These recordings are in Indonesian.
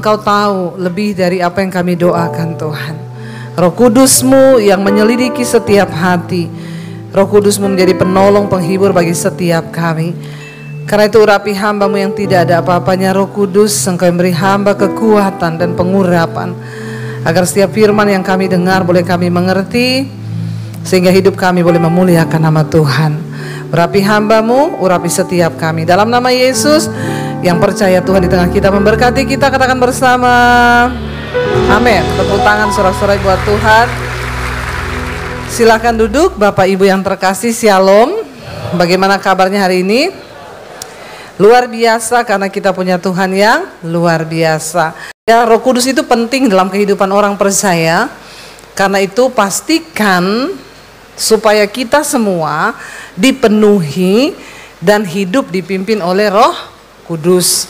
Engkau tahu lebih dari apa yang kami doakan Tuhan. Roh Kudus-Mu yang menyelidiki setiap hati, Roh Kudus-Mu menjadi penolong, penghibur bagi setiap kami. Karena itu urapi hamba-Mu yang tidak ada apa-apanya, Roh Kudus, Engkau yang beri hamba kekuatan dan pengurapan, agar setiap firman yang kami dengar boleh kami mengerti, sehingga hidup kami boleh memuliakan nama Tuhan. Urapi hamba-Mu, urapi setiap kami. Dalam nama Yesus, yang percaya Tuhan di tengah kita memberkati kita, katakan bersama, amin. Tepuk tangan sorak-sorai buat Tuhan. Silakan duduk, Bapak Ibu yang terkasih, Shalom. Bagaimana kabarnya hari ini? Luar biasa, karena kita punya Tuhan yang luar biasa. Ya, Roh Kudus itu penting dalam kehidupan orang percaya. Karena itu pastikan supaya kita semua dipenuhi dan hidup dipimpin oleh Roh Kudus.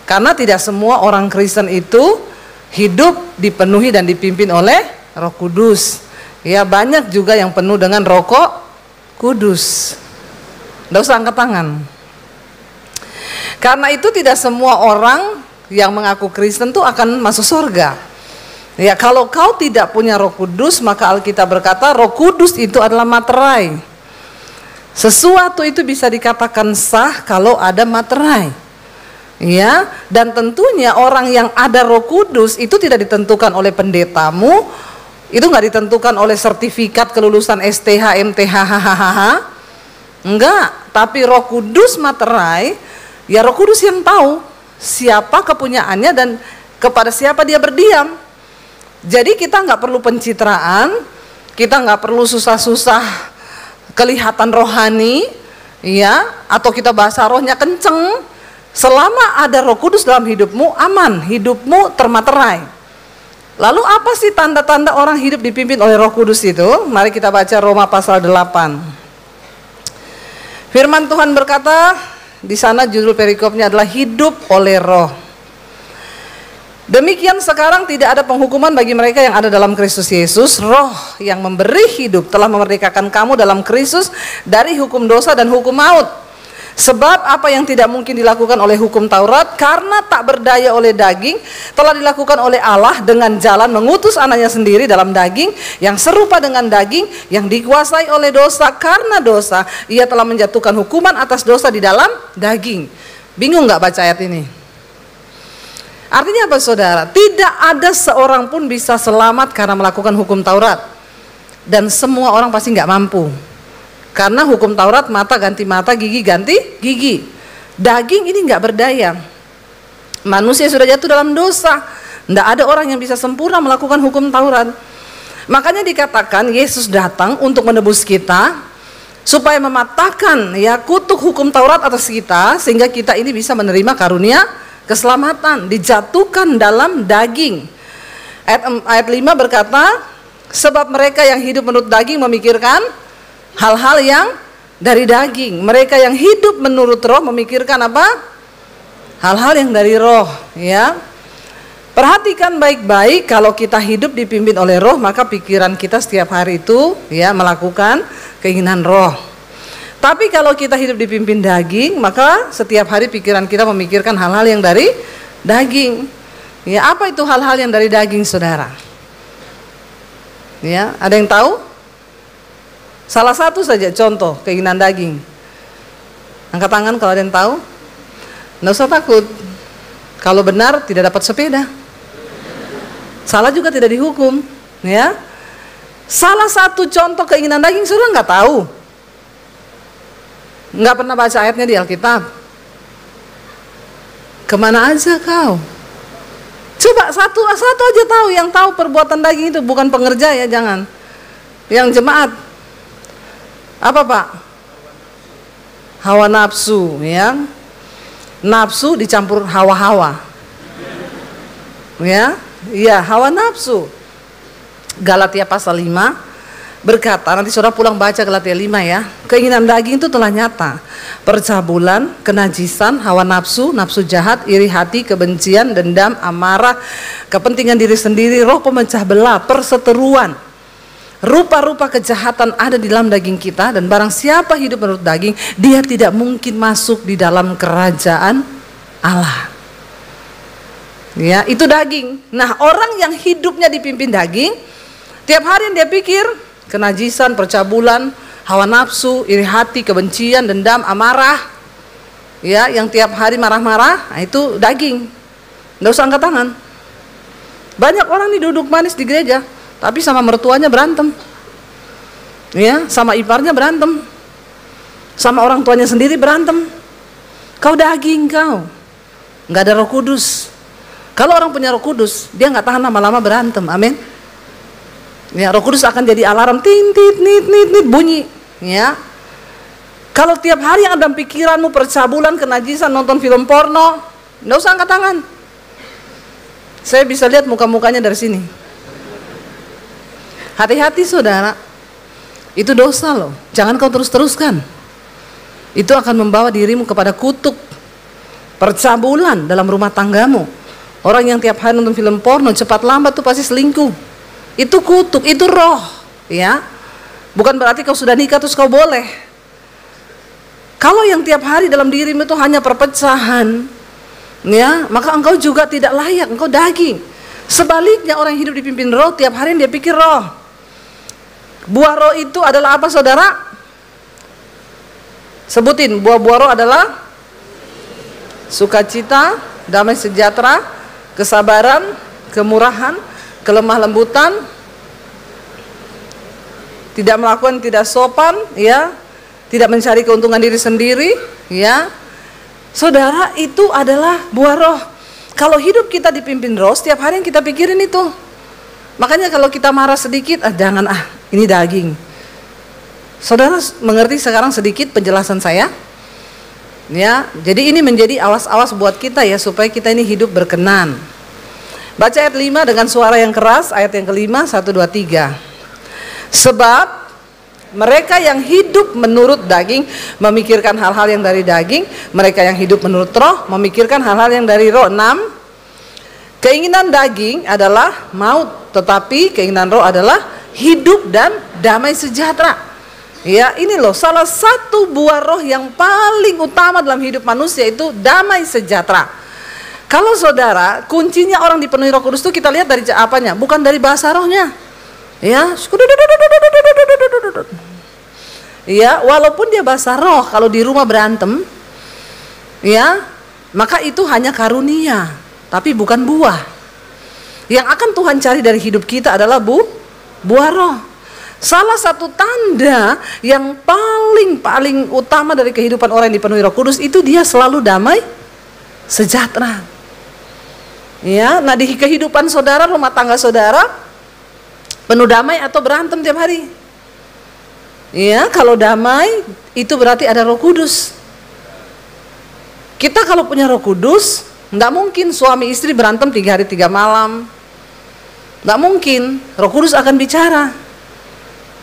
Karena tidak semua orang Kristen itu hidup dipenuhi dan dipimpin oleh Roh Kudus. Ya, banyak juga yang penuh dengan Roh Kudus. Nggak usah angkat tangan. Karena itu tidak semua orang yang mengaku Kristen tuh akan masuk surga. Ya, kalau kau tidak punya Roh Kudus, maka Alkitab berkata Roh Kudus itu adalah materai. Sesuatu itu bisa dikatakan sah kalau ada materai. Ya, dan tentunya orang yang ada Roh Kudus itu tidak ditentukan oleh pendetamu, itu nggak ditentukan oleh sertifikat kelulusan STH, MTH, hahaha. Enggak, tapi Roh Kudus materai, ya Roh Kudus yang tahu siapa kepunyaannya dan kepada siapa dia berdiam. Jadi kita nggak perlu pencitraan, kita nggak perlu susah-susah kelihatan rohani, ya, atau kita bahasa rohnya kenceng. Selama ada Roh Kudus dalam hidupmu, aman, hidupmu termaterai. Lalu apa sih tanda-tanda orang hidup dipimpin oleh Roh Kudus itu? Mari kita baca Roma pasal 8. Firman Tuhan berkata, di sana judul perikopnya adalah hidup oleh Roh. Demikian sekarang tidak ada penghukuman bagi mereka yang ada dalam Kristus Yesus. Roh yang memberi hidup telah memerdekakan kamu dalam Kristus dari hukum dosa dan hukum maut. Sebab apa yang tidak mungkin dilakukan oleh hukum Taurat karena tak berdaya oleh daging, telah dilakukan oleh Allah dengan jalan mengutus anaknya sendiri dalam daging, yang serupa dengan daging, yang dikuasai oleh dosa. Karena dosa, ia telah menjatuhkan hukuman atas dosa di dalam daging. Bingung gak baca ayat ini? Artinya apa saudara? Tidak ada seorang pun bisa selamat karena melakukan hukum Taurat. Dan semua orang pasti gak mampu. Karena hukum Taurat mata ganti mata, gigi ganti gigi. Daging ini nggak berdaya. Manusia sudah jatuh dalam dosa. Nggak ada orang yang bisa sempurna melakukan hukum Taurat. Makanya dikatakan Yesus datang untuk menebus kita, supaya mematahkan ya kutuk hukum Taurat atas kita, sehingga kita ini bisa menerima karunia keselamatan, dijatuhkan dalam daging. Ayat 5 berkata, sebab mereka yang hidup menurut daging memikirkan hal-hal yang dari daging. Mereka yang hidup menurut roh memikirkan apa? Hal-hal yang dari roh, ya. Perhatikan baik-baik, kalau kita hidup dipimpin oleh roh, maka pikiran kita setiap hari itu ya melakukan keinginan roh. Tapi kalau kita hidup dipimpin daging, maka setiap hari pikiran kita memikirkan hal-hal yang dari daging. Ya, apa itu hal-hal yang dari daging, saudara? Ya, ada yang tahu? Salah satu saja contoh keinginan daging. Angkat tangan kalau ada yang tahu. Nggak usah takut. Kalau benar tidak dapat sepeda. Salah juga tidak dihukum. Ya. Salah satu contoh keinginan daging sudah nggak tahu. Nggak pernah baca ayatnya di Alkitab. Kemana aja kau? Coba satu aja tahu, yang tahu perbuatan daging itu, bukan pengerja ya, jangan. Yang jemaat. Apa Pak? Hawa nafsu, ya. Nafsu dicampur hawa-hawa. Ya, iya, hawa nafsu. Galatia pasal 5 berkata, nanti saudara pulang baca Galatia 5 ya. Keinginan daging itu telah nyata. Percabulan, kenajisan, hawa nafsu, nafsu jahat, iri hati, kebencian, dendam, amarah, kepentingan diri sendiri, roh pemecah belah, perseteruan. Rupa-rupa kejahatan ada di dalam daging kita, dan barang siapa hidup menurut daging, dia tidak mungkin masuk di dalam kerajaan Allah. Ya, itu daging. Nah, orang yang hidupnya dipimpin daging, tiap hari yang dia pikir kenajisan, percabulan, hawa nafsu, iri hati, kebencian, dendam, amarah. Ya, yang tiap hari marah-marah, nah itu daging. Nggak usah angkat tangan. Banyak orang nih duduk manis di gereja, tapi sama mertuanya berantem. Ya, sama iparnya berantem. Sama orang tuanya sendiri berantem. Kau daging kau. Nggak ada Roh Kudus. Kalau orang punya Roh Kudus, dia nggak tahan lama-lama berantem. Amin. Ya, Roh Kudus akan jadi alarm, tintit, nit, nit, nit, bunyi. Ya. Kalau tiap hari yang ada dalam pikiranmu percabulan, kenajisan, nonton film porno, nggak usah angkat tangan. Saya bisa lihat muka-mukanya dari sini. Hati-hati saudara, itu dosa loh. Jangan kau terus-teruskan. Itu akan membawa dirimu kepada kutuk, percabulan dalam rumah tanggamu. Orang yang tiap hari nonton film porno, cepat lambat tuh pasti selingkuh. Itu kutuk, itu roh, ya. Bukan berarti kau sudah nikah terus kau boleh. Kalau yang tiap hari dalam dirimu itu hanya perpecahan, ya, maka engkau juga tidak layak, engkau daging. Sebaliknya orang yang hidup dipimpin roh, tiap hari dia pikir roh. Buah roh itu adalah apa saudara? Sebutin, buah-buah roh adalah sukacita, damai sejahtera, kesabaran, kemurahan, kelemah lembutan, tidak melakukan tidak sopan, ya, tidak mencari keuntungan diri sendiri, ya. Saudara, itu adalah buah roh. Kalau hidup kita dipimpin roh, setiap hari yang kita pikirin itu. Makanya kalau kita marah sedikit, jangan ini daging. Saudara mengerti sekarang sedikit penjelasan saya? Ya, jadi ini menjadi awas-awas buat kita ya, supaya kita ini hidup berkenan. Baca ayat 5 dengan suara yang keras, ayat yang kelima, 1, 2, 3. Sebab mereka yang hidup menurut daging memikirkan hal-hal yang dari daging, mereka yang hidup menurut roh memikirkan hal-hal yang dari roh. 6. Keinginan daging adalah maut, tetapi keinginan roh adalah hidup dan damai sejahtera. Ya, ini loh salah satu buah roh yang paling utama dalam hidup manusia itu damai sejahtera. Kalau saudara, kuncinya orang dipenuhi Roh Kudus itu kita lihat dari apanya? Bukan dari bahasa rohnya. Ya, ya, walaupun dia bahasa roh, kalau di rumah berantem, ya, maka itu hanya karunia, tapi bukan buah. Yang akan Tuhan cari dari hidup kita adalah buah roh. Salah satu tanda yang paling utama dari kehidupan orang yang dipenuhi Roh Kudus itu dia selalu damai sejahtera. Ya, nah di kehidupan saudara, rumah tangga saudara penuh damai atau berantem tiap hari? Ya, kalau damai itu berarti ada Roh Kudus. Kita kalau punya Roh Kudus, nggak mungkin suami istri berantem 3 hari 3 malam. Nggak mungkin. Roh Kudus akan bicara.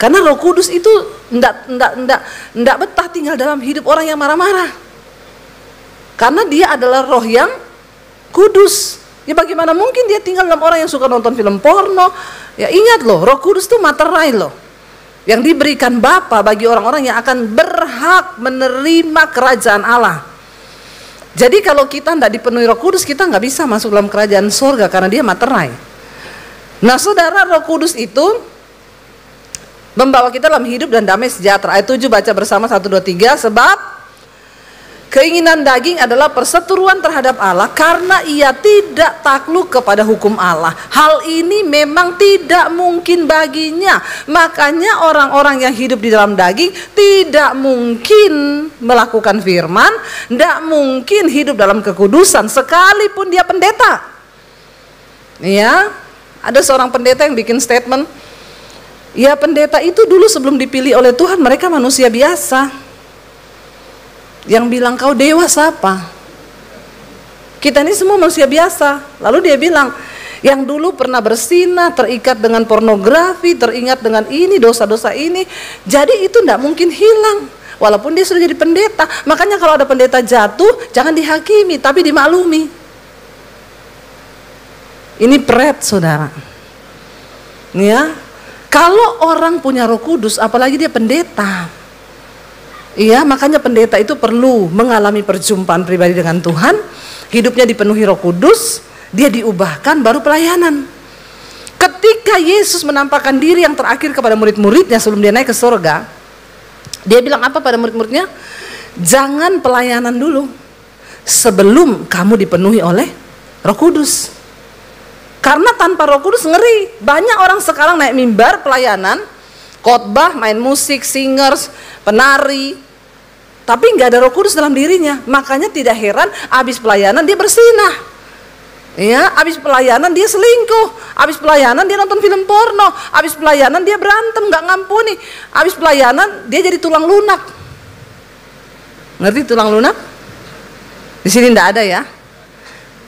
Karena Roh Kudus itu enggak betah tinggal dalam hidup orang yang marah-marah. Karena dia adalah roh yang kudus. Ya bagaimana mungkin dia tinggal dalam orang yang suka nonton film porno? Ya ingat loh, Roh Kudus itu materai loh. Yang diberikan Bapa bagi orang-orang yang akan berhak menerima kerajaan Allah. Jadi kalau kita tidak dipenuhi Roh Kudus, kita nggak bisa masuk dalam kerajaan surga karena dia materai. Nah saudara, Roh Kudus itu membawa kita dalam hidup dan damai sejahtera. Ayat 7 baca bersama 1, 2, 3. Sebab keinginan daging adalah perseteruan terhadap Allah karena ia tidak takluk kepada hukum Allah. Hal ini memang tidak mungkin baginya. Makanya orang-orang yang hidup di dalam daging tidak mungkin melakukan firman, tidak mungkin hidup dalam kekudusan sekalipun dia pendeta. Ya, ada seorang pendeta yang bikin statement, ya pendeta itu dulu sebelum dipilih oleh Tuhan mereka manusia biasa. Yang bilang kau dewa siapa? Kita ini semua manusia biasa. Lalu dia bilang, yang dulu pernah bersinah, terikat dengan pornografi, teringat dengan ini, dosa-dosa ini, jadi itu tidak mungkin hilang. Walaupun dia sudah jadi pendeta. Makanya kalau ada pendeta jatuh, jangan dihakimi, tapi dimaklumi. Ini pret saudara. Ya, kalau orang punya Roh Kudus, apalagi dia pendeta, iya, makanya pendeta itu perlu mengalami perjumpaan pribadi dengan Tuhan, hidupnya dipenuhi Roh Kudus, dia diubahkan, baru pelayanan. Ketika Yesus menampakkan diri yang terakhir kepada murid-muridnya sebelum dia naik ke surga, dia bilang apa pada murid-muridnya? Jangan pelayanan dulu sebelum kamu dipenuhi oleh Roh Kudus. Karena tanpa Roh Kudus ngeri. Banyak orang sekarang naik mimbar pelayanan, khotbah, main musik, singers, penari, tapi nggak ada Roh Kudus dalam dirinya. Makanya tidak heran habis pelayanan dia bersinah. Ya, habis pelayanan dia selingkuh, habis pelayanan dia nonton film porno, habis pelayanan dia berantem, nggak ngampuni, habis pelayanan dia jadi tulang lunak. Ngerti tulang lunak? Di sini nggak ada ya.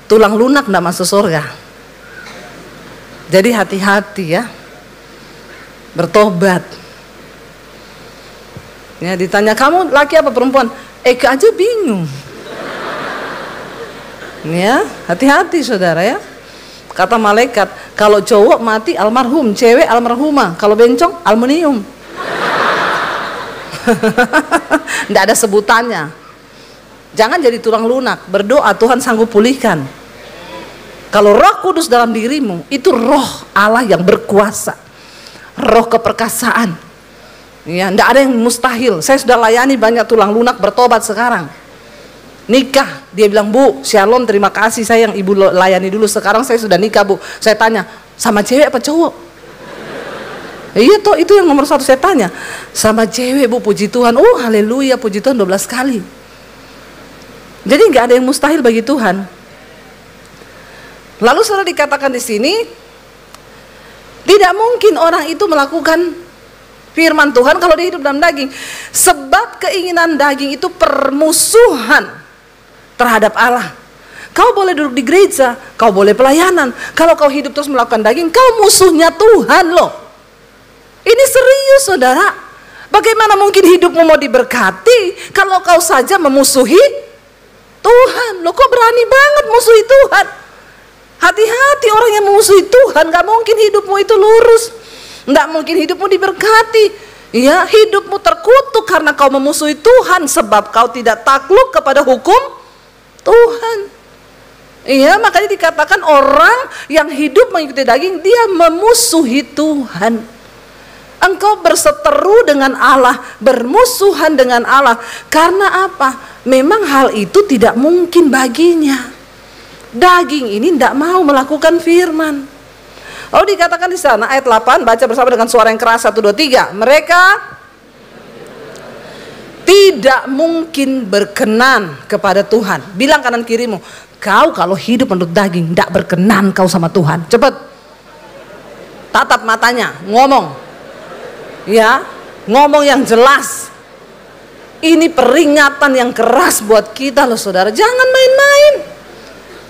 Tulang lunak nggak masuk surga. Jadi hati-hati ya, bertobat. Ya, ditanya kamu laki apa perempuan? Eka aja bingung. Ya, hati-hati saudara ya. Kata malaikat, kalau cowok mati almarhum, cewek almarhumah, kalau bencong aluminium. Nggak ada sebutannya. Jangan jadi tulang lunak, berdoa Tuhan sanggup pulihkan. Kalau Roh Kudus dalam dirimu, itu roh Allah yang berkuasa, roh keperkasaan. Ya, nggak ada yang mustahil. Saya sudah layani banyak tulang lunak bertobat sekarang. Nikah, dia bilang, Bu, shalom, terima kasih saya yang ibu layani dulu, sekarang saya sudah nikah, Bu. Saya tanya, sama cewek apa cowok? Iya toh, itu yang nomor 1 saya tanya. Sama cewek, Bu, puji Tuhan. Oh haleluya, puji Tuhan 12 kali. Jadi nggak ada yang mustahil bagi Tuhan. Lalu sudah dikatakan di sini, tidak mungkin orang itu melakukan firman Tuhan kalau dia hidup dalam daging. Sebab keinginan daging itu permusuhan terhadap Allah. Kau boleh duduk di gereja, kau boleh pelayanan, kalau kau hidup terus melakukan daging, kau musuhnya Tuhan loh. Ini serius saudara. Bagaimana mungkin hidupmu mau diberkati kalau kau saja memusuhi Tuhan? Loh, kok berani banget musuhi Tuhan? Hati-hati orang yang memusuhi Tuhan. Gak mungkin hidupmu itu lurus, gak mungkin hidupmu diberkati. Ya, hidupmu terkutuk karena kau memusuhi Tuhan, sebab kau tidak takluk kepada hukum Tuhan. Iya, makanya dikatakan orang yang hidup mengikuti daging, dia memusuhi Tuhan. Engkau berseteru dengan Allah, bermusuhan dengan Allah. Karena apa? Memang hal itu tidak mungkin baginya. Daging ini tidak mau melakukan firman. Lalu dikatakan di sana ayat 8, baca bersama dengan suara yang keras, 1, 2, 3. Mereka tidak mungkin berkenan kepada Tuhan. Bilang kanan kirimu, kau kalau hidup menurut daging tidak berkenan kau sama Tuhan. Cepat, tatap matanya, ngomong. Ya, ngomong yang jelas. Ini peringatan yang keras buat kita loh saudara. Jangan main-main.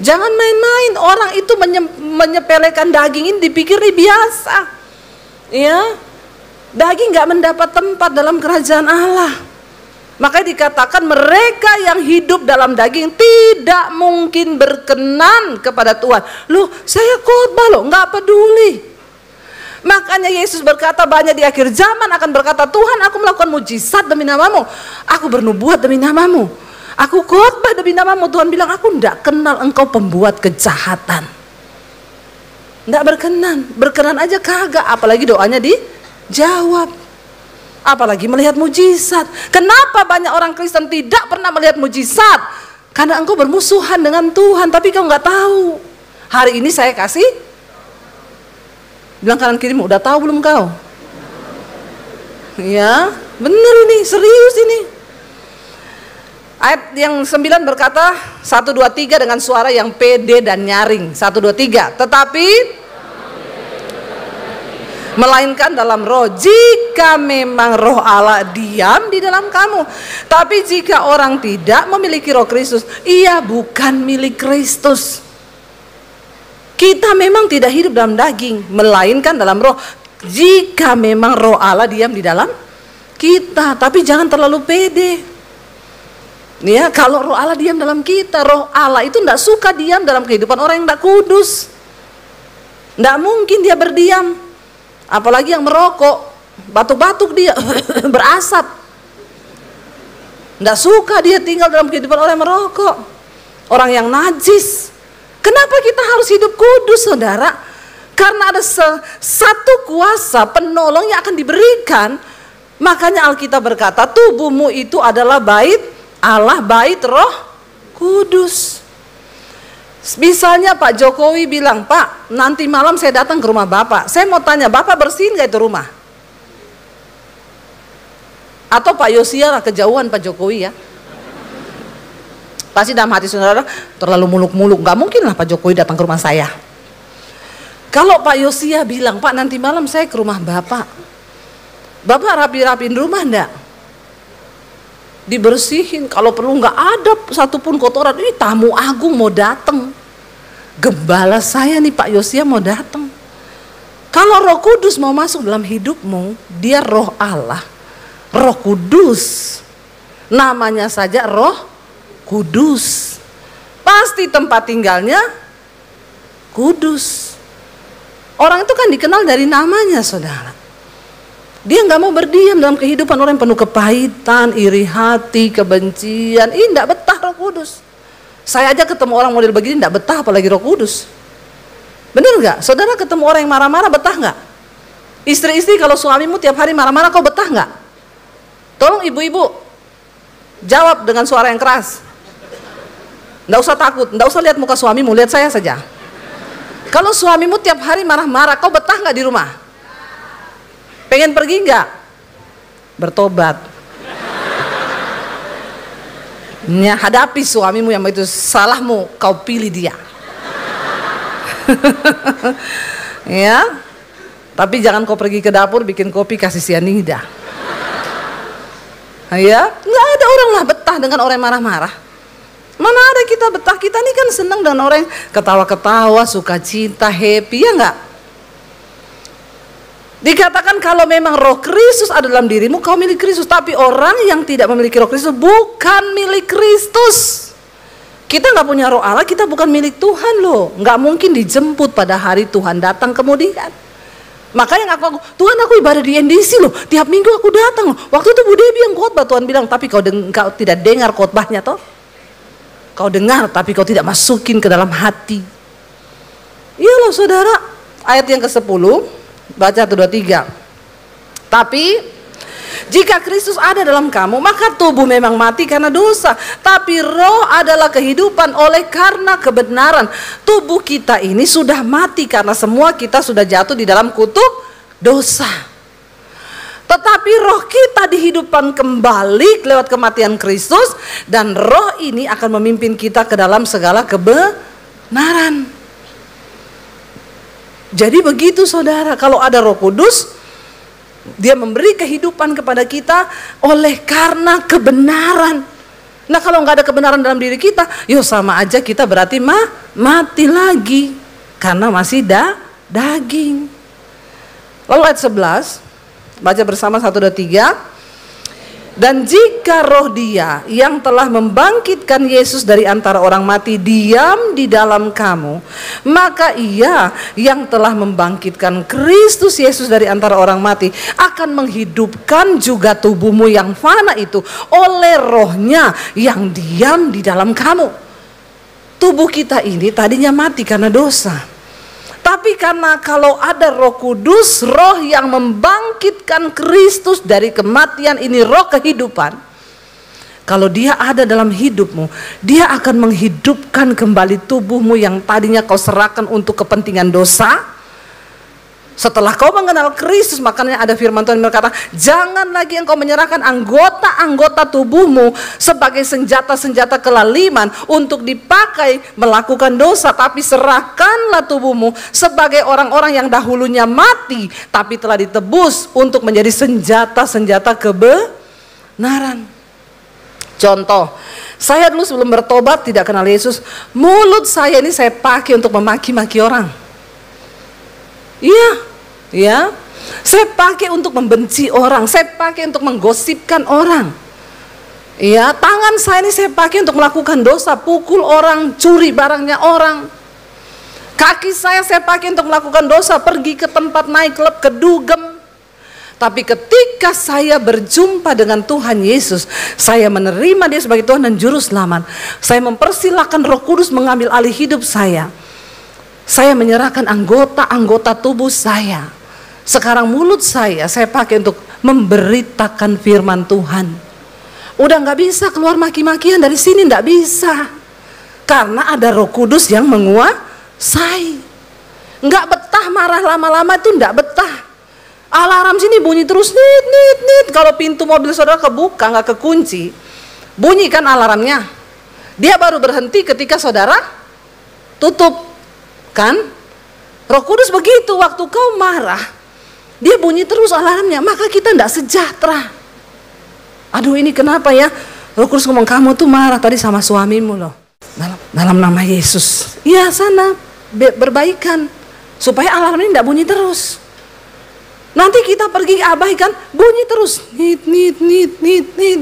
Jangan main-main. Orang itu menyepelekan daging ini, dipikir ini biasa. Ya, daging nggak mendapat tempat dalam kerajaan Allah. Makanya dikatakan mereka yang hidup dalam daging tidak mungkin berkenan kepada Tuhan. Loh, saya khotbah loh, nggak peduli. Makanya Yesus berkata banyak di akhir zaman akan berkata, Tuhan, aku melakukan mujizat demi namamu, aku bernubuat demi namamu, aku khotbah demi namamu. Tuhan bilang, aku tidak kenal engkau pembuat kejahatan. Tidak berkenan, berkenan aja kagak, apalagi doanya dijawab. Apalagi melihat mujizat. Kenapa banyak orang Kristen tidak pernah melihat mujizat? Karena engkau bermusuhan dengan Tuhan, tapi kau nggak tahu. Hari ini saya kasih, bilang kanan kirimu, udah tahu belum kau? Ya, bener ini, serius ini. Ayat yang 9 berkata, 1, 2, 3 dengan suara yang pede dan nyaring. 1, 2, 3. Tetapi melainkan dalam roh, jika memang roh Allah diam di dalam kamu. Tapi jika orang tidak memiliki roh Kristus, ia bukan milik Kristus. Kita memang tidak hidup dalam daging, melainkan dalam roh, jika memang roh Allah diam di dalam kita. Tapi jangan terlalu pede. Ya, kalau roh Allah diam dalam kita, roh Allah itu tidak suka diam dalam kehidupan orang yang tidak kudus. Tidak mungkin dia berdiam. Apalagi yang merokok, batuk-batuk dia, berasap. Tidak suka dia tinggal dalam kehidupan orang yang merokok, orang yang najis. Kenapa kita harus hidup kudus, saudara? Karena ada satu kuasa penolong yang akan diberikan. Makanya Alkitab berkata, tubuhmu itu adalah bait Allah, bait Roh Kudus. Misalnya Pak Jokowi bilang, Pak, nanti malam saya datang ke rumah Bapak. Saya mau tanya, Bapak bersihin gak itu rumah? Atau Pak Yosia kejauhan Pak Jokowi ya? Pasti dalam hati saudara, terlalu muluk-muluk, gak mungkin lah Pak Jokowi datang ke rumah saya. Kalau Pak Yosia bilang, Pak nanti malam saya ke rumah Bapak, Bapak rapi-rapiin rumah enggak? Dibersihin, kalau perlu nggak ada satupun kotoran. Ini tamu agung mau datang, gembala saya nih Pak Yosia mau datang. Kalau Roh Kudus mau masuk dalam hidupmu, dia Roh Allah, Roh Kudus, namanya saja Roh Kudus, pasti tempat tinggalnya kudus. Orang itu kan dikenal dari namanya, saudara. Dia nggak mau berdiam dalam kehidupan orang yang penuh kepahitan, iri hati, kebencian. Ini nggak betah Roh Kudus. Saya aja ketemu orang model begini nggak betah, apalagi Roh Kudus. Bener nggak? Saudara ketemu orang yang marah-marah betah nggak? Istri-istri kalau suamimu tiap hari marah-marah, kau betah nggak? Tolong ibu-ibu jawab dengan suara yang keras. Nggak usah takut, nggak usah lihat muka suamimu, lihat saya saja. Kalau suamimu tiap hari marah-marah, kau betah nggak di rumah? Pengen pergi nggak? Bertobat. Ya, hadapi suamimu yang itu salahmu, kau pilih dia. Ya, tapi jangan kau pergi ke dapur bikin kopi kasih sianida. Ya, nggak ada orang lah betah dengan orang yang marah-marah. Mana ada kita betah? Kita ini kan senang dengan orang yang ketawa-ketawa, sukacita, happy, ya enggak? Dikatakan kalau memang Roh Kristus ada dalam dirimu, kau milik Kristus. Tapi orang yang tidak memiliki Roh Kristus bukan milik Kristus. Kita nggak punya Roh Allah, kita bukan milik Tuhan loh. Nggak mungkin dijemput pada hari Tuhan datang kemudian. Makanya Tuhan aku ibadah di NDC loh, tiap minggu aku datang loh. Waktu itu Bu Debbie yang khotbah, Tuhan bilang, tapi kau tidak dengar khotbahnya toh. Kau dengar tapi kau tidak masukin ke dalam hati. Iya loh saudara. Ayat yang ke-10, baca 1, 2, 3. Tapi jika Kristus ada dalam kamu, maka tubuh memang mati karena dosa, tapi roh adalah kehidupan oleh karena kebenaran. Tubuh kita ini sudah mati karena semua kita sudah jatuh di dalam kutuk dosa. Tetapi roh kita dihidupkan kembali lewat kematian Kristus, dan roh ini akan memimpin kita ke dalam segala kebenaran. Jadi begitu saudara, kalau ada Roh Kudus, dia memberi kehidupan kepada kita oleh karena kebenaran. Nah kalau nggak ada kebenaran dalam diri kita, yo sama aja kita berarti mati lagi, karena masih daging. Lalu ayat 11, baca bersama 1, 2, 3. Dan jika roh dia yang telah membangkitkan Yesus dari antara orang mati diam di dalam kamu, maka ia yang telah membangkitkan Kristus Yesus dari antara orang mati akan menghidupkan juga tubuhmu yang fana itu oleh rohnya yang diam di dalam kamu. Tubuh kita ini tadinya mati karena dosa. Tapi karena kalau ada Roh Kudus, roh yang membangkitkan Kristus dari kematian, ini roh kehidupan. Kalau dia ada dalam hidupmu, dia akan menghidupkan kembali tubuhmu yang tadinya kau serahkan untuk kepentingan dosa. Setelah kau mengenal Kristus, makanya ada firman Tuhan yang berkata, jangan lagi engkau menyerahkan anggota-anggota tubuhmu sebagai senjata-senjata kelaliman untuk dipakai melakukan dosa, tapi serahkanlah tubuhmu sebagai orang-orang yang dahulunya mati, tapi telah ditebus untuk menjadi senjata-senjata kebenaran. Contoh, saya dulu sebelum bertobat tidak kenal Yesus, mulut saya ini saya pakai untuk memaki-maki orang. Iya, ya. Saya pakai untuk membenci orang, saya pakai untuk menggosipkan orang. Iya, tangan saya ini saya pakai untuk melakukan dosa, pukul orang, curi barangnya orang. Kaki saya pakai untuk melakukan dosa, pergi ke tempat naik klub, ke dugem. Tapi ketika saya berjumpa dengan Tuhan Yesus, saya menerima dia sebagai Tuhan dan Juru Selamat, saya mempersilahkan Roh Kudus mengambil alih hidup saya. Saya menyerahkan anggota-anggota tubuh saya. Sekarang mulut saya pakai untuk memberitakan firman Tuhan. Udah nggak bisa keluar maki-makian dari sini, nggak bisa. Karena ada Roh Kudus yang menguasai. Nggak betah marah lama-lama itu, nggak betah. Alarm sini bunyi terus, nit nit nit. Kalau pintu mobil saudara kebuka, nggak kekunci, bunyi kan alarmnya. Dia baru berhenti ketika saudara tutup, kan? Roh Kudus begitu, waktu kau marah, dia bunyi terus alarmnya, maka kita nggak sejahtera. Aduh, ini kenapa ya? Roh Kudus ngomong, kamu tuh marah tadi sama suamimu loh. Dalam nama Yesus, ya sana berbaikan supaya alarm ini tidak bunyi terus. Nanti kita pergi abaikan, bunyi terus, nit nit nit nit nit.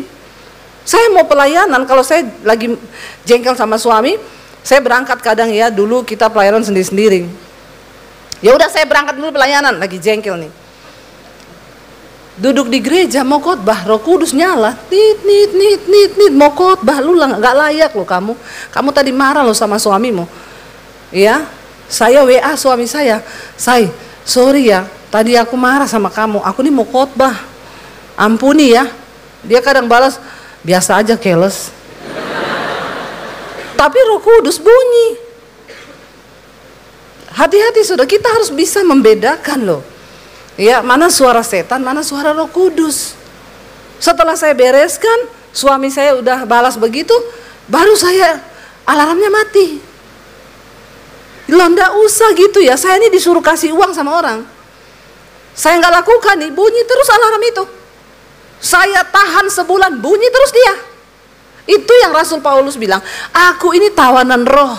Saya mau pelayanan, kalau saya lagi jengkel sama suami, saya berangkat kadang ya, dulu kita pelayanan sendiri-sendiri. Ya udah saya berangkat dulu pelayanan, lagi jengkel nih. Duduk di gereja mau khotbah, Roh Kudus nyala, nit nit nit nit nit, mau khotbah, lu nggak layak lo kamu. Kamu tadi marah lo sama suamimu. Ya, saya WA suami saya, sorry ya, tadi aku marah sama kamu, aku nih mau khotbah, ampuni ya. Dia kadang balas, biasa aja keles. Tapi Roh Kudus bunyi. Hati-hati sudah, kita harus bisa membedakan loh. Ya, mana suara setan, mana suara Roh Kudus. Setelah saya bereskan, suami saya udah balas begitu, baru saya alarmnya mati. Loh, nggak usah gitu ya, saya ini disuruh kasih uang sama orang. Saya nggak lakukan nih, bunyi terus alarm itu. Saya tahan sebulan, bunyi terus dia. Itu yang Rasul Paulus bilang, aku ini tawanan roh.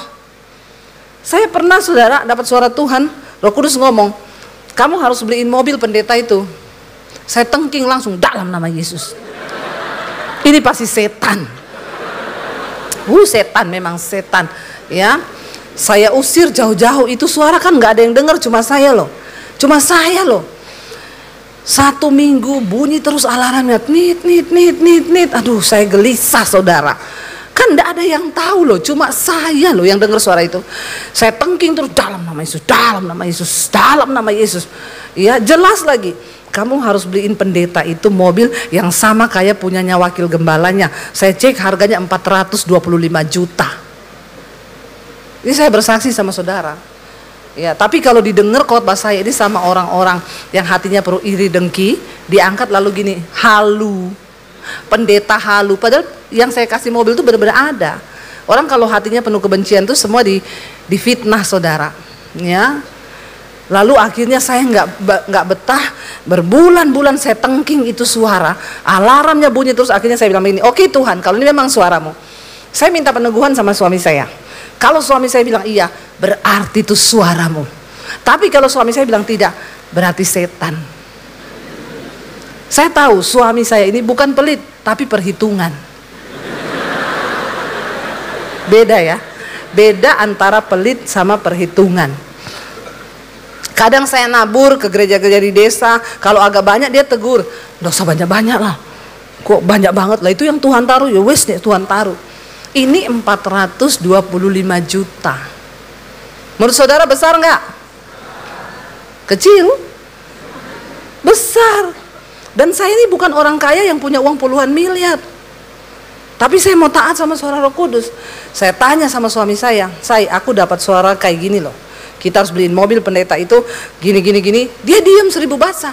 Saya pernah saudara dapat suara Tuhan, Roh Kudus ngomong, kamu harus beliin mobil pendeta itu. Saya tengking langsung, dalam nama Yesus. Ini pasti setan. Setan, memang setan. Ya, saya usir jauh-jauh, itu suara kan nggak ada yang dengar, cuma saya loh. 1 minggu bunyi terus alarmnya, nit nit nit nit nit. Aduh, saya gelisah saudara. Kan nggak ada yang tahu loh, cuma saya loh yang dengar suara itu. Saya tengking terus, dalam nama Yesus, dalam nama Yesus, dalam nama Yesus. Ya, jelas lagi. Kamu harus beliin pendeta itu mobil yang sama kayak punyanya wakil gembalanya. Saya cek harganya 425 juta. Ini saya bersaksi sama saudara. Ya, tapi kalau didengar khotbah saya ini sama orang-orang yang hatinya perlu iri dengki, diangkat lalu gini, halu. Pendeta halu, padahal yang saya kasih mobil itu benar-benar ada. Orang kalau hatinya penuh kebencian itu semua difitnah saudara. Ya. Lalu akhirnya saya nggak betah, berbulan-bulan saya tengking itu suara, alarmnya bunyi terus. Akhirnya saya bilang begini, oke Tuhan, kalau ini memang suaramu, saya minta peneguhan sama suami saya. Kalau suami saya bilang iya, berarti itu suaramu. Tapi kalau suami saya bilang tidak, berarti setan. Saya tahu suami saya ini bukan pelit, tapi perhitungan. Beda ya, beda antara pelit sama perhitungan. Kadang saya nabur ke gereja-gereja di desa, kalau agak banyak dia tegur, nggak usah banyak-banyak lah. Kok banyak banget lah, itu yang Tuhan taruh, ya wes nih Tuhan taruh. Ini 425 juta. Menurut saudara besar nggak? Kecil? Besar. Dan saya ini bukan orang kaya yang punya uang puluhan miliar. Tapi saya mau taat sama suara Roh Kudus. Saya tanya sama suami saya, aku dapat suara kayak gini loh. Kita harus beliin mobil pendeta itu gini. Dia diam 1000 bahasa.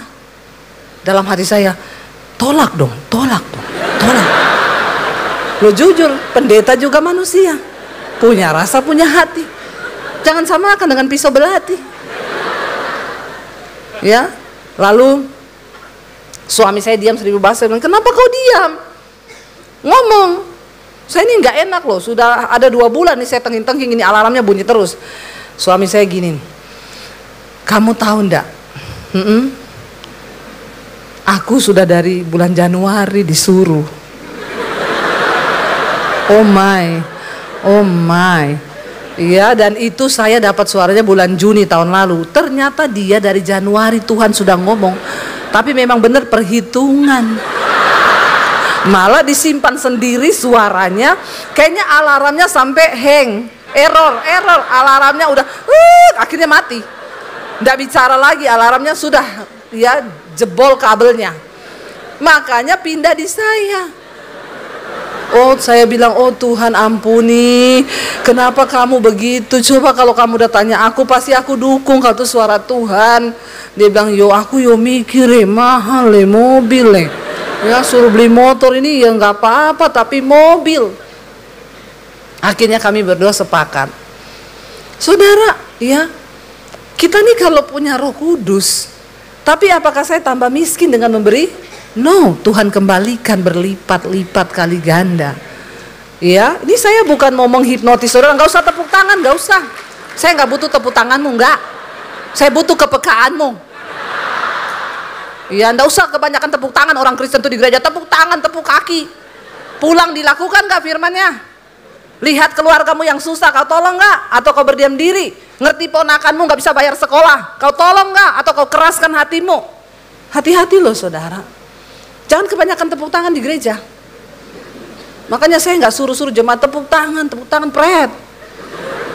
Dalam hati saya, tolak dong. Lo jujur, pendeta juga manusia, punya rasa, punya hati. Jangan samakan dengan pisau belati. Ya, lalu suami saya diam 1000 bahasa. Bilang, kenapa kau diam? Ngomong. Saya ini nggak enak loh. Sudah ada 2 bulan nih saya tengking ini alarmnya bunyi terus. Suami saya gini, kamu tahu ndak? Aku sudah dari bulan Januari disuruh. Oh my. Iya, dan itu saya dapat suaranya bulan Juni tahun lalu. Ternyata dia dari Januari Tuhan sudah ngomong. Tapi memang benar perhitungan. Malah disimpan sendiri suaranya. Kayaknya alarmnya sampai hang. Error, alarmnya udah, akhirnya mati. Nggak bicara lagi, alarmnya sudah ya jebol kabelnya. Makanya pindah di saya. Oh, saya bilang, oh Tuhan ampuni, kenapa kamu begitu? Coba kalau kamu udah tanya aku, pasti aku dukung kalau itu suara Tuhan. Dia bilang, yo aku mikir mahal mobil ya suruh beli motor ini ya nggak apa-apa, tapi mobil. Akhirnya kami berdua sepakat, saudara, ya kita nih kalau punya Roh Kudus, tapi apakah saya tambah miskin dengan memberi? No, Tuhan kembalikan berlipat-lipat kali ganda. Ya, ini saya bukan mau menghipnotis saudara, nggak usah tepuk tangan, nggak usah. Saya nggak butuh tepuk tanganmu, nggak. Saya butuh kepekaanmu. Ya, nggak usah kebanyakan tepuk tangan. Orang Kristen tuh di gereja tepuk tangan, tepuk kaki. Pulang dilakukan nggak firmannya? Lihat keluargamu yang susah, kau tolong nggak? Atau kau berdiam diri? Ngerti ponakanmu nggak bisa bayar sekolah, kau tolong nggak? Atau kau keraskan hatimu? Hati-hati loh saudara. Jangan kebanyakan tepuk tangan di gereja. Makanya saya nggak suruh-suruh jemaat tepuk tangan pret.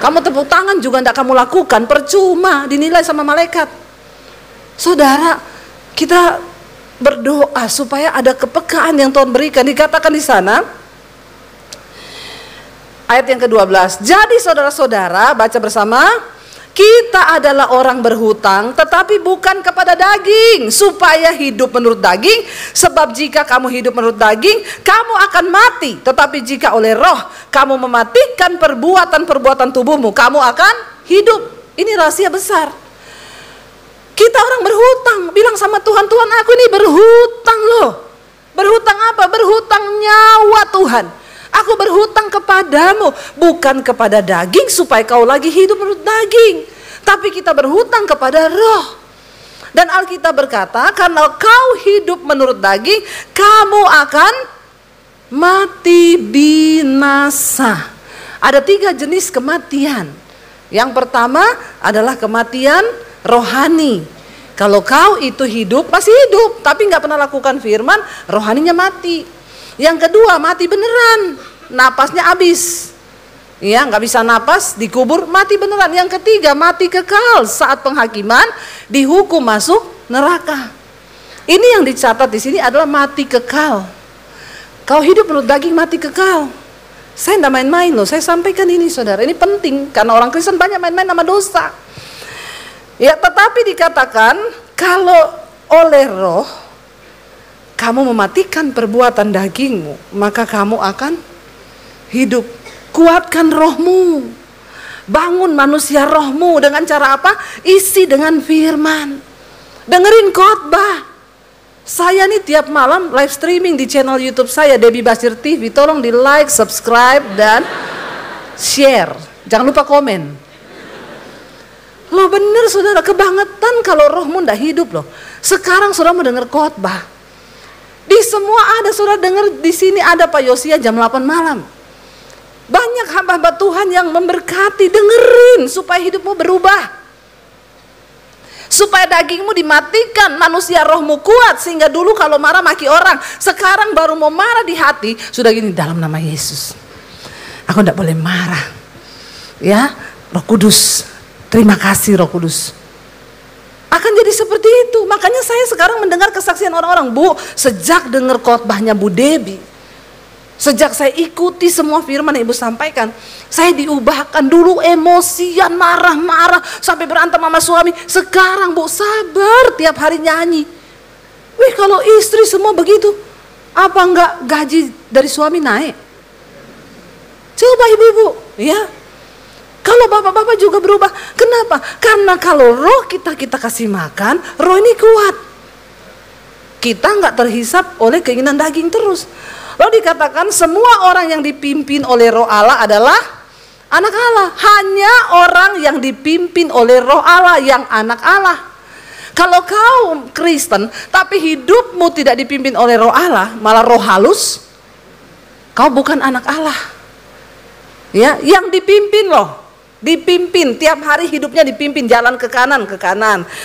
Kamu tepuk tangan juga nggak kamu lakukan, percuma, dinilai sama malaikat. Saudara, kita berdoa supaya ada kepekaan yang Tuhan berikan. Dikatakan di sana, ayat yang ke-12. Jadi saudara-saudara, baca bersama. Kita adalah orang berhutang, tetapi bukan kepada daging, supaya hidup menurut daging. Sebab jika kamu hidup menurut daging, kamu akan mati. Tetapi jika oleh Roh kamu mematikan perbuatan-perbuatan tubuhmu, kamu akan hidup. Ini rahasia besar. Kita orang berhutang, bilang sama Tuhan, Tuhan aku ini berhutang loh. Berhutang apa? Berhutang nyawa Tuhan. Aku berhutang kepadamu, bukan kepada daging supaya kau lagi hidup menurut daging, tapi kita berhutang kepada Roh. Dan Alkitab berkata, kalau kau hidup menurut daging, kamu akan mati binasa. Ada 3 jenis kematian. Yang pertama adalah kematian rohani. Kalau kau itu hidup, masih hidup, tapi nggak pernah lakukan firman, rohaninya mati. Yang kedua, mati beneran, napasnya habis, ya nggak bisa napas, dikubur, mati beneran. Yang ketiga, mati kekal, saat penghakiman dihukum masuk neraka. Ini yang dicatat di sini adalah mati kekal. Kau hidup menurut daging, mati kekal. Saya nggak main-main loh, saya sampaikan ini saudara, ini penting karena orang Kristen banyak main-main sama dosa. Ya, tetapi dikatakan kalau oleh Roh kamu mematikan perbuatan dagingmu, maka kamu akan hidup. Kuatkan rohmu, bangun manusia rohmu dengan cara apa? Isi dengan firman, dengerin khotbah. Saya nih tiap malam live streaming di channel YouTube saya, Debbie Basir TV. Tolong di like, subscribe, dan share. Jangan lupa komen. Loh bener saudara, kebangetan kalau rohmu ndak hidup loh. Sekarang saudara mau dengar khotbah. Di semua ada, saudara dengar di sini ada Pak Yosia jam 8 malam. Banyak hamba-hamba Tuhan yang memberkati, dengerin supaya hidupmu berubah. Supaya dagingmu dimatikan, manusia rohmu kuat. Sehingga dulu kalau marah maki orang, sekarang baru mau marah di hati, sudah gini, dalam nama Yesus aku tidak boleh marah. Ya, Roh Kudus, terima kasih Roh Kudus. Akan jadi seperti itu. Makanya saya sekarang mendengar kesaksian orang-orang, Bu, sejak dengar khotbahnya Bu Debbie, sejak saya ikuti semua firman yang Ibu sampaikan, saya diubahkan. Dulu emosian, marah-marah, sampai berantem sama suami. Sekarang Bu sabar, tiap hari nyanyi. Wih, kalau istri semua begitu, apa enggak gaji dari suami naik? Coba ibu-ibu, ya. Kalau bapak-bapak juga berubah. Kenapa? Karena kalau roh kita kasih makan, roh ini kuat. Kita nggak terhisap oleh keinginan daging terus. Lalu dikatakan semua orang yang dipimpin oleh Roh Allah adalah anak Allah. Hanya orang yang dipimpin oleh Roh Allah yang anak Allah. Kalau kau Kristen tapi hidupmu tidak dipimpin oleh Roh Allah, malah roh halus, kau bukan anak Allah. Ya, yang dipimpin loh. Dipimpin, tiap hari hidupnya dipimpin, jalan ke kanan,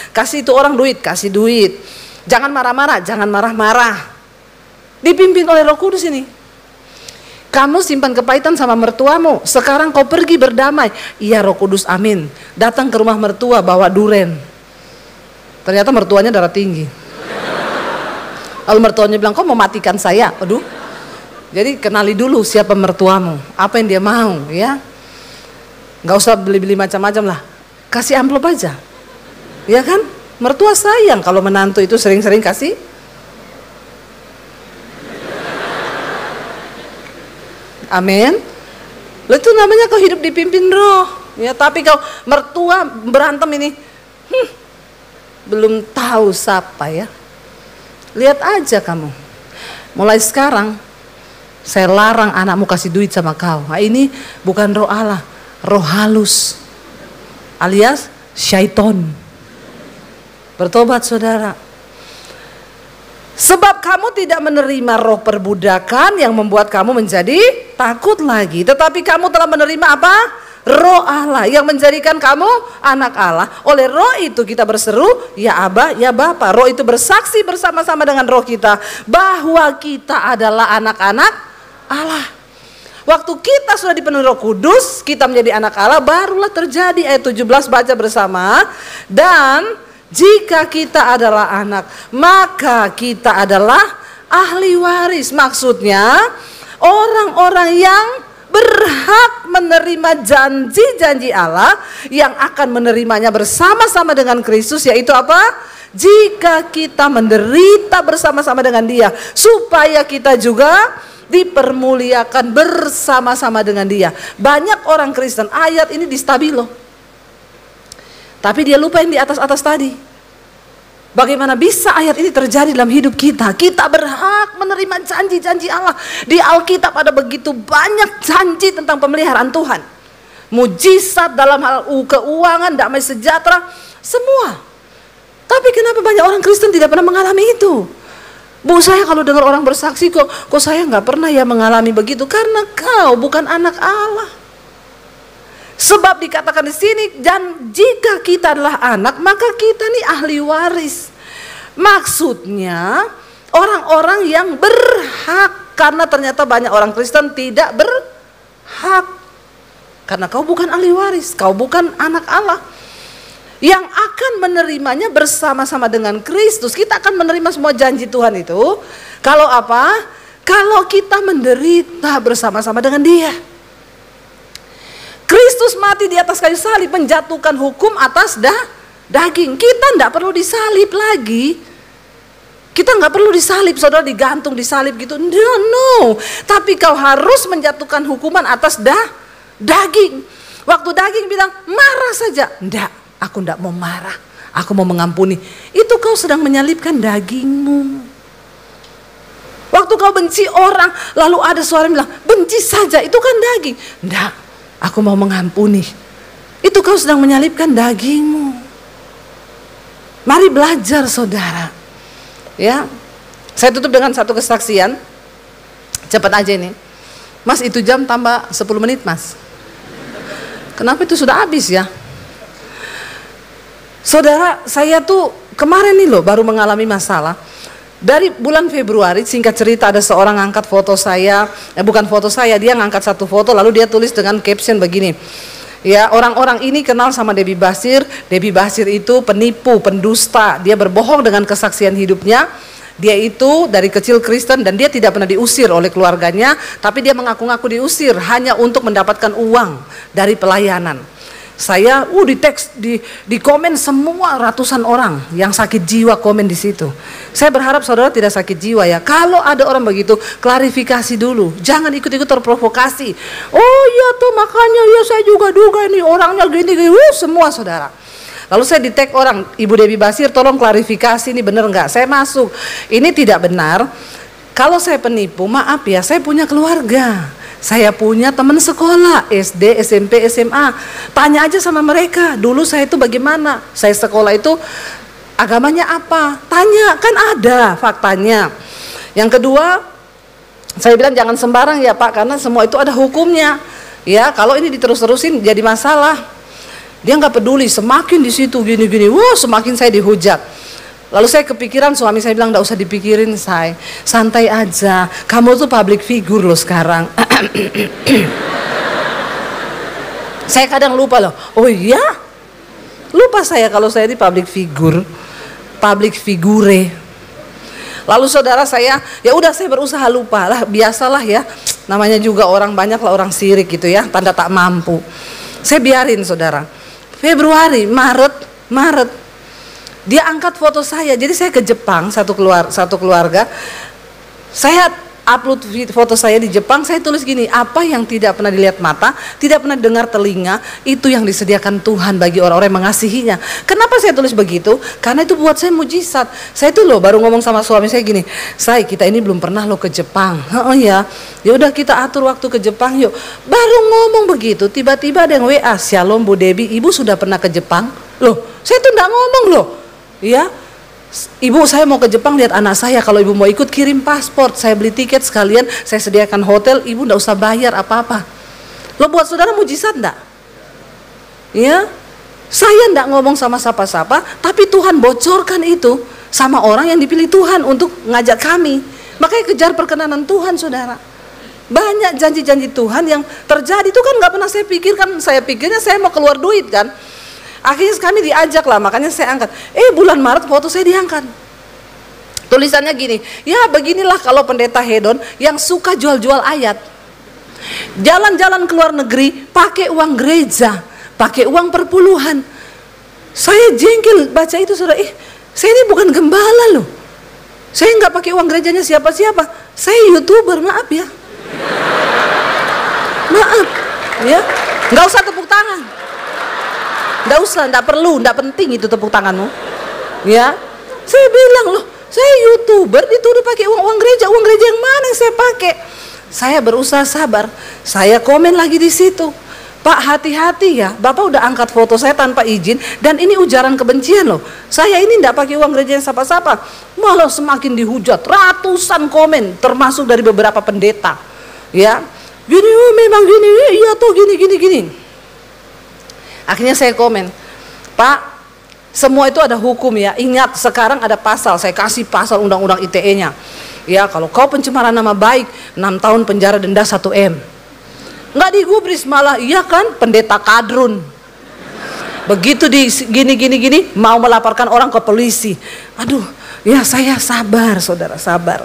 kasih itu orang duit, kasih duit, jangan marah-marah, jangan marah-marah, dipimpin oleh Roh Kudus ini. Kamu simpan kepahitan sama mertuamu, sekarang kau pergi berdamai. Iya Roh Kudus, amin. Datang ke rumah mertua bawa duren. Ternyata mertuanya darah tinggi. Lalu mertuanya bilang, kau mau matikan saya? Aduh. Jadi kenali dulu siapa mertuamu, apa yang dia mau, ya. Gak usah beli-beli macam-macam lah. Kasih amplop aja. Ya kan? Mertua sayang kalau menantu itu sering-sering kasih. Amin. Lo itu namanya kau hidup dipimpin Roh. Ya, tapi kau mertua berantem ini, belum tahu siapa ya. Lihat aja kamu. Mulai sekarang saya larang anakmu kasih duit sama kau. Nah, ini bukan roh Allah, roh halus, alias syaiton. Bertobat saudara. Sebab kamu tidak menerima roh perbudakan yang membuat kamu menjadi takut lagi. Tetapi kamu telah menerima apa? Roh Allah yang menjadikan kamu anak Allah. Oleh roh itu kita berseru, ya Aba, ya Bapa. Roh itu bersaksi bersama-sama dengan roh kita bahwa kita adalah anak-anak Allah. Waktu kita sudah dipenuhi Roh Kudus, kita menjadi anak Allah, barulah terjadi ayat 17, baca bersama. Dan jika kita adalah anak, maka kita adalah ahli waris. Maksudnya orang-orang yang berhak menerima janji-janji Allah, yang akan menerimanya bersama-sama dengan Kristus, yaitu apa? Jika kita menderita bersama-sama dengan Dia, supaya kita juga dipermuliakan bersama-sama dengan Dia. Banyak orang Kristen ayat ini di stabilo, tapi dia lupa yang di atas-atas tadi. Bagaimana bisa ayat ini terjadi dalam hidup kita? Kita berhak menerima janji-janji Allah. Di Alkitab ada begitu banyak janji tentang pemeliharaan Tuhan. Mujizat dalam hal keuangan, damai sejahtera, semua. Tapi kenapa banyak orang Kristen tidak pernah mengalami itu? Bu, saya kalau dengar orang bersaksi, kok saya nggak pernah ya mengalami begitu. Karena kau bukan anak Allah. Sebab dikatakan di sini, dan jika kita adalah anak, maka kita nih ahli waris. Maksudnya orang-orang yang berhak, karena ternyata banyak orang Kristen tidak berhak. Karena kau bukan ahli waris, kau bukan anak Allah. Yang akan menerimanya bersama-sama dengan Kristus. Kita akan menerima semua janji Tuhan itu. Kalau apa? Kalau kita menderita bersama-sama dengan Dia. Kristus mati di atas kayu salib menjatuhkan hukum atas daging. Kita tidak perlu disalib lagi. Kita nggak perlu disalib, saudara, digantung disalib gitu. No. Tapi kau harus menjatuhkan hukuman atas daging. Waktu daging bilang marah saja, enggak, aku enggak mau marah, aku mau mengampuni. Itu kau sedang menyalibkan dagingmu. Waktu kau benci orang, lalu ada suara yang bilang benci saja, itu kan daging. Enggak, aku mau mengampuni. Itu kau sedang menyalibkan dagingmu. Mari belajar, saudara. Ya, saya tutup dengan satu kesaksian. Cepat aja ini, Mas, itu jam tambah 10 menit, Mas. Kenapa itu sudah habis ya? Saudara, saya tuh kemarin nih loh baru mengalami masalah. Dari bulan Februari, singkat cerita, ada seorang ngangkat foto saya, bukan foto saya, dia ngangkat satu foto lalu dia tulis dengan caption begini. Ya, orang-orang ini kenal sama Debbie Basir. Debbie Basir itu penipu, pendusta. Dia berbohong dengan kesaksian hidupnya. Dia itu dari kecil Kristen dan dia tidak pernah diusir oleh keluarganya, tapi dia mengaku-ngaku diusir hanya untuk mendapatkan uang dari pelayanan. Saya di komen semua ratusan orang yang sakit jiwa komen di situ. Saya berharap saudara tidak sakit jiwa ya. Kalau ada orang begitu, klarifikasi dulu. Jangan ikut-ikut terprovokasi. Oh iya tuh makanya ya saya juga duga ini orangnya gini-gini. Semua saudara. Lalu saya di-tag orang, Ibu Debbie Basir tolong klarifikasi ini benar enggak. Saya masuk, ini tidak benar. Kalau saya penipu, maaf ya, saya punya keluarga. Saya punya teman sekolah, SD, SMP, SMA. Tanya aja sama mereka, dulu saya itu bagaimana. Saya sekolah itu agamanya apa? Tanya, kan ada faktanya. Yang kedua, saya bilang jangan sembarang ya Pak, karena semua itu ada hukumnya. Ya, kalau ini diterus-terusin jadi masalah. Dia nggak peduli, semakin di situ gini-gini, semakin saya dihujat. Lalu saya kepikiran, suami saya bilang nggak usah dipikirin, say, santai aja. Kamu tuh public figure loh sekarang. Saya kadang lupa loh. Oh iya, lupa saya kalau saya di public figure, public figure. Lalu saudara saya, ya udah saya berusaha lupa lah, biasalah ya. Namanya juga orang banyak lah, orang sirik gitu ya, tanda tak mampu. Saya biarin saudara. Februari, Maret, dia angkat foto saya. Jadi saya ke Jepang, satu keluarga. Saya upload foto saya di Jepang, saya tulis gini, apa yang tidak pernah dilihat mata, tidak pernah dengar telinga, itu yang disediakan Tuhan bagi orang-orang yang mengasihinya. Kenapa saya tulis begitu? Karena itu buat saya mujizat. Saya tuh loh baru ngomong sama suami saya gini, "Say, kita ini belum pernah loh ke Jepang." "Oh ya, ya udah kita atur waktu ke Jepang yuk." Baru ngomong begitu, tiba-tiba ada yang WA, "Shalom Bu Debbie, Ibu sudah pernah ke Jepang?" Loh, saya tuh enggak ngomong loh. Ya, "Ibu, saya mau ke Jepang lihat anak saya, kalau ibu mau ikut kirim paspor, saya beli tiket sekalian, saya sediakan hotel, ibu enggak usah bayar apa-apa." Lo buat saudara mujizat enggak? Ya, saya enggak ngomong sama siapa-siapa, tapi Tuhan bocorkan itu sama orang yang dipilih Tuhan untuk ngajak kami. Makanya kejar perkenanan Tuhan saudara. Banyak janji-janji Tuhan yang terjadi itu kan nggak pernah saya pikirkan. Saya pikirnya saya mau keluar duit kan. Akhirnya kami diajak lah, makanya saya angkat. Bulan Maret foto saya diangkat. Tulisannya gini, "Ya beginilah kalau pendeta hedon yang suka jual-jual ayat. Jalan-jalan ke luar negeri pakai uang gereja, pakai uang perpuluhan." Saya jengkel baca itu saudara. Saya ini bukan gembala loh. Saya nggak pakai uang gerejanya siapa-siapa. Saya YouTuber, maaf ya. Maaf ya. Nggak usah tepuk tangan. Nggak usah, nggak perlu, nggak penting itu tepuk tanganmu. Ya, saya bilang loh, saya YouTuber dituduh pakai uang gereja yang mana yang saya pakai? Saya berusaha sabar. Saya komen lagi di situ, "Pak, hati-hati ya, Bapak udah angkat foto saya tanpa izin dan ini ujaran kebencian loh. Saya ini nggak pakai uang gereja yang siapa-siapa." Malah semakin dihujat, ratusan komen, termasuk dari beberapa pendeta. Ya, "Gini, memang gini, iya tuh gini." Akhirnya saya komen, "Pak, semua itu ada hukum ya. Ingat sekarang ada pasal, saya kasih pasal undang-undang ITE-nya. Ya, kalau kau pencemaran nama baik, 6 tahun penjara, denda 1 M. Nggak digubris malah, iya kan, pendeta kadrun. Begitu di gini, mau melaporkan orang ke polisi. Aduh, ya saya sabar saudara, sabar.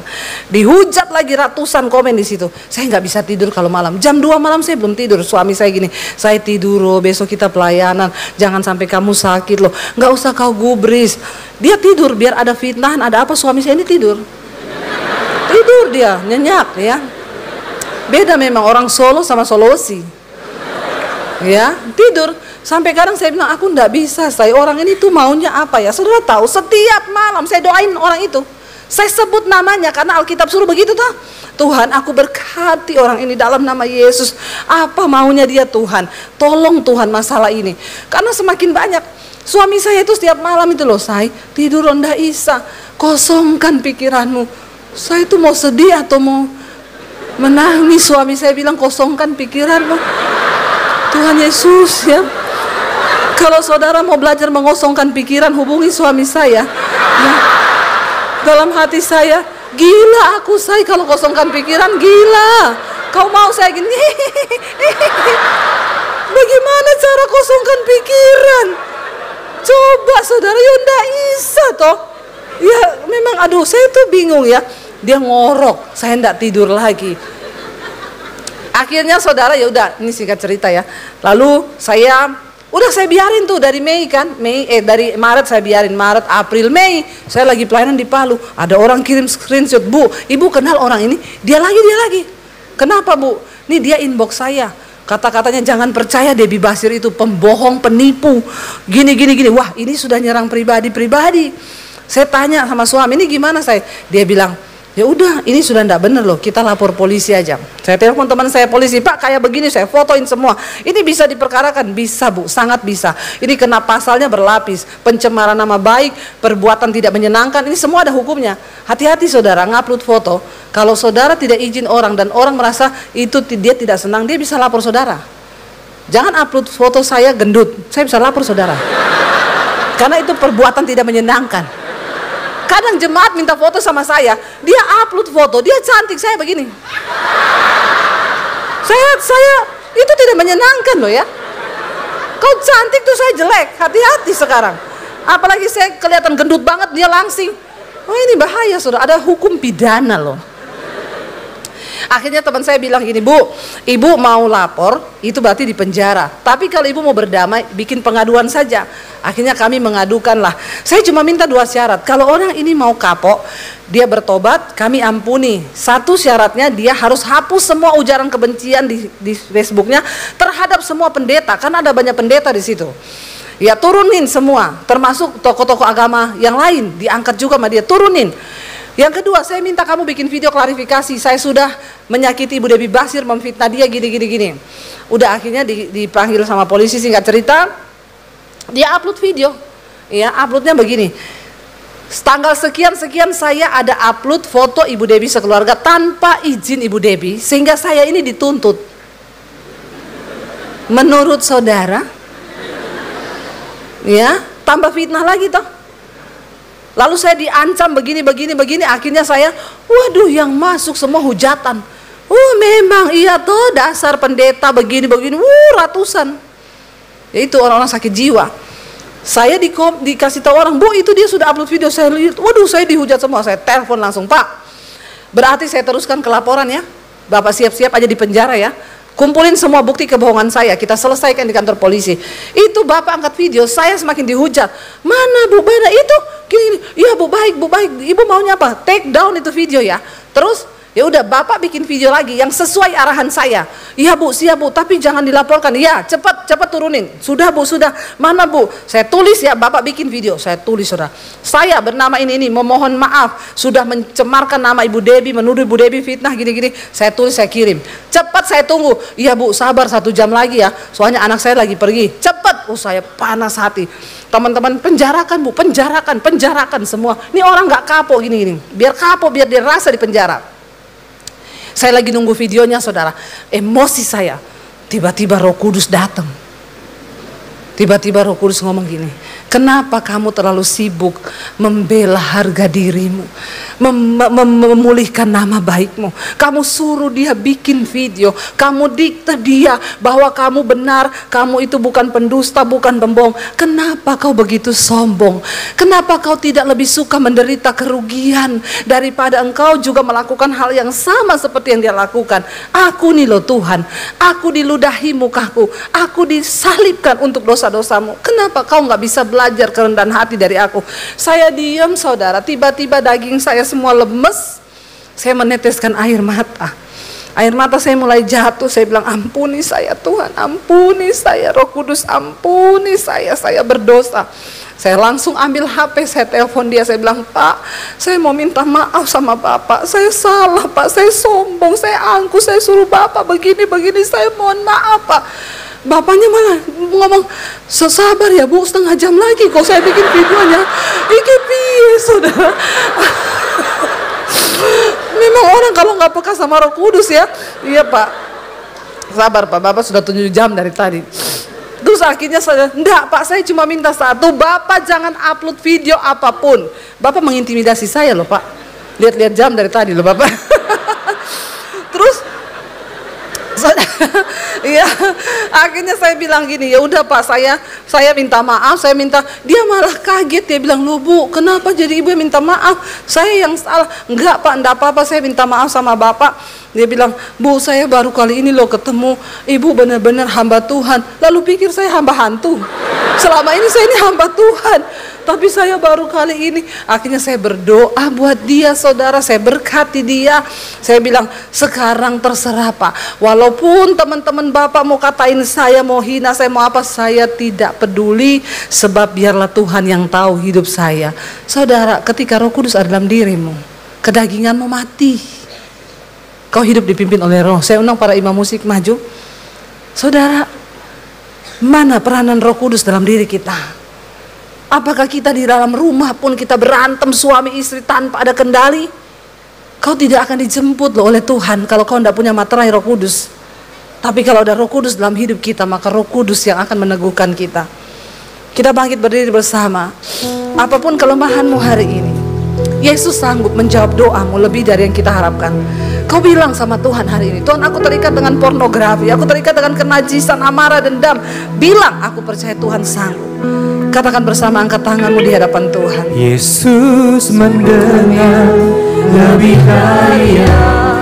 Dihujat lagi ratusan komen di situ. Saya nggak bisa tidur kalau malam. Jam 2 malam saya belum tidur. Suami saya gini, "Saya tidur loh, besok kita pelayanan. Jangan sampai kamu sakit loh. Nggak usah kau gubris." Dia tidur biar ada fitnahan, ada apa, suami saya ini tidur. Tidur dia, nyenyak ya. Beda memang orang Solo sama Solosi. Ya, tidur. Sampai kadang saya bilang, "Aku nggak bisa, saya orang ini tuh maunya apa ya?" Saudara tahu, setiap malam saya doain orang itu. Saya sebut namanya karena Alkitab suruh begitu toh. "Tuhan, aku berkati orang ini dalam nama Yesus. Apa maunya dia Tuhan? Tolong Tuhan masalah ini." Karena semakin banyak. Suami saya itu setiap malam itu loh, "Saya tidur rendah Isa, kosongkan pikiranmu." Saya itu mau sedih atau mau menangis. Suami saya bilang, "Kosongkan pikiranmu." Tuhan Yesus ya. Kalau saudara mau belajar mengosongkan pikiran, hubungi suami saya ya. Dalam hati saya, gila aku saya kalau kosongkan pikiran, gila. Kau mau saya gini. Bagaimana cara kosongkan pikiran? Coba saudara, ya ndak bisa toh. Ya memang aduh saya tuh bingung ya. Dia ngorok, saya ndak tidur lagi. Akhirnya saudara ya udah, ini singkat cerita ya. Lalu saya biarin tuh dari Mei kan, dari Maret saya biarin, Maret, April, Mei saya lagi pelayanan di Palu. Ada orang kirim screenshot, "Bu, Ibu kenal orang ini?" Dia lagi. "Kenapa Bu?" "Nih dia inbox saya. Kata-katanya jangan percaya Debbie Basir itu pembohong, penipu. Gini. Wah, ini sudah nyerang pribadi. Saya tanya sama suami, "Ini gimana saya?" Dia bilang, "Ya udah, ini sudah enggak benar loh, kita lapor polisi aja." Saya telepon teman saya polisi, "Pak, kayak begini," saya fotoin semua. "Ini bisa diperkarakan?" "Bisa Bu, sangat bisa. Ini kena pasalnya berlapis, pencemaran nama baik, perbuatan tidak menyenangkan, ini semua ada hukumnya." Hati-hati saudara, ngupload foto. Kalau saudara tidak izin orang dan orang merasa itu dia tidak senang, dia bisa lapor saudara. Jangan upload foto saya gendut, saya bisa lapor saudara. Karena itu perbuatan tidak menyenangkan. Kadang jemaat minta foto sama saya, dia upload foto, dia cantik, saya begini. Saya itu tidak menyenangkan loh ya. Kau cantik tuh saya jelek, hati-hati sekarang. Apalagi saya kelihatan gendut banget, dia langsing. Oh ini bahaya saudara, ada hukum pidana loh. Akhirnya teman saya bilang gini, Bu, ibu mau lapor, itu berarti di penjara. Tapi kalau ibu mau berdamai, bikin pengaduan saja. Akhirnya kami mengadukan lah. Saya cuma minta 2 syarat. Kalau orang ini mau kapok, dia bertobat, kami ampuni. 1 syaratnya, dia harus hapus semua ujaran kebencian di Facebooknya terhadap semua pendeta, karena ada banyak pendeta di situ. Ya turunin semua, termasuk tokoh-tokoh agama yang lain, diangkat juga sama dia, turunin. Yang kedua, saya minta kamu bikin video klarifikasi. Saya sudah menyakiti Ibu Debbie Basir, memfitnah dia gini. Udah akhirnya dipanggil sama polisi, singkat cerita, dia upload video. Ya, uploadnya begini. Tanggal sekian saya ada upload foto Ibu Debbie sekeluarga tanpa izin Ibu Debbie, sehingga saya ini dituntut. Menurut saudara, ya, tambah fitnah lagi toh. Lalu saya diancam begini, akhirnya saya, waduh, yang masuk semua hujatan. Memang iya toh, dasar pendeta begini, ratusan. Ya itu orang-orang sakit jiwa. Saya dikasih tahu orang, Bu, itu dia sudah upload video. Saya lihat, waduh, saya dihujat semua. Saya telepon langsung, Pak, berarti saya teruskan ke laporan ya. Bapak siap-siap aja di penjara ya. Kumpulin semua bukti kebohongan saya, kita selesaikan di kantor polisi. Itu Bapak angkat video, saya semakin dihujat. Mana Bu, beda itu gini. Iya Bu, baik, Ibu maunya apa? Take down itu video ya. Terus ya udah, Bapak bikin video lagi yang sesuai arahan saya. Iya Bu, siap Bu, tapi jangan dilaporkan. Iya, cepat turunin. Sudah Bu, sudah. Mana Bu? Saya tulis ya, Bapak bikin video. Saya tulis saudara. Saya bernama ini memohon maaf sudah mencemarkan nama Ibu Debbie, menuduh Ibu Debbie fitnah gini. Saya tulis, saya kirim. Cepat, saya tunggu. Iya Bu, sabar 1 jam lagi ya. Soalnya anak saya lagi pergi. Cepat. Saya panas hati. Teman-teman, penjarakan Bu, penjarakan semua. Ini orang nggak kapok gini. Biar kapok, biar dia rasa di penjara. Saya lagi nunggu videonya saudara, emosi saya, tiba-tiba Roh Kudus datang. Tiba-tiba Roh Kudus ngomong gini, kenapa kamu terlalu sibuk membela harga dirimu, memulihkan nama baikmu? Kamu suruh dia bikin video, kamu dikte dia bahwa kamu benar, kamu itu bukan pendusta, bukan pembohong. Kenapa kau begitu sombong? Kenapa kau tidak lebih suka menderita kerugian daripada engkau juga melakukan hal yang sama seperti yang dia lakukan? Aku nih loh Tuhan, aku diludahi mukaku, aku disalibkan untuk dosamu. Kenapa kau nggak bisa belajar kerendahan hati dari aku? Saya diam saudara, tiba-tiba daging saya semua lemes. Saya meneteskan air mata. Air mata saya mulai jatuh. Saya bilang, ampuni saya Tuhan, ampuni saya Roh Kudus, ampuni saya berdosa. Saya langsung ambil HP, saya telepon dia, saya bilang, Pak, saya mau minta maaf sama Bapak. Saya salah Pak, saya sombong, saya angkuh, saya suruh Bapak begini, saya mohon maaf Pak. Bapaknya malah ngomong, sabar ya Bu, 1/2 jam lagi kok saya bikin videonya. Iki piye saudara. Memang orang kalau nggak peka sama Roh Kudus ya. Iya Pak, sabar Pak, Bapak sudah 7 jam dari tadi. Terus akhirnya saya, enggak Pak, saya cuma minta 1, Bapak jangan upload video apapun. Bapak mengintimidasi saya loh Pak. Lihat-lihat jam dari tadi loh Bapak. Terus iya, akhirnya saya bilang gini, ya udah Pak, saya minta maaf, dia malah kaget, dia bilang, loh Bu, kenapa jadi Ibu yang minta maaf? Saya yang salah. Enggak Pak, enggak apa-apa, saya minta maaf sama Bapak. Dia bilang, Bu, saya baru kali ini loh ketemu Ibu, benar-benar hamba Tuhan. Lalu pikir saya hamba hantu. Selama ini saya ini hamba Tuhan, tapi saya baru kali ini. Akhirnya saya berdoa buat dia saudara, saya berkati dia. Saya bilang, sekarang terserah Pak, walaupun teman-teman Bapak mau katain saya, mau hina saya, mau apa, saya tidak peduli, sebab biarlah Tuhan yang tahu hidup saya. Saudara, ketika Roh Kudus ada dalam dirimu, kedaginganmu mati, kau hidup dipimpin oleh Roh. Saya undang para imam musik maju. Saudara, mana peranan Roh Kudus dalam diri kita? Apakah kita di dalam rumah pun kita berantem suami istri tanpa ada kendali? Kau tidak akan dijemput loh oleh Tuhan kalau kau tidak punya materai Roh Kudus. Tapi kalau ada Roh Kudus dalam hidup kita, maka Roh Kudus yang akan meneguhkan kita. Kita bangkit berdiri bersama. Apapun kelemahanmu hari ini, Yesus sanggup menjawab doamu lebih dari yang kita harapkan. Kau bilang sama Tuhan hari ini, Tuhan, aku terikat dengan pornografi, aku terikat dengan kenajisan, amarah, dendam. Bilang, aku percaya Tuhan sanggup. Katakan bersama, angkat tanganmu di hadapan Tuhan. Yesus mendengar lebih kaya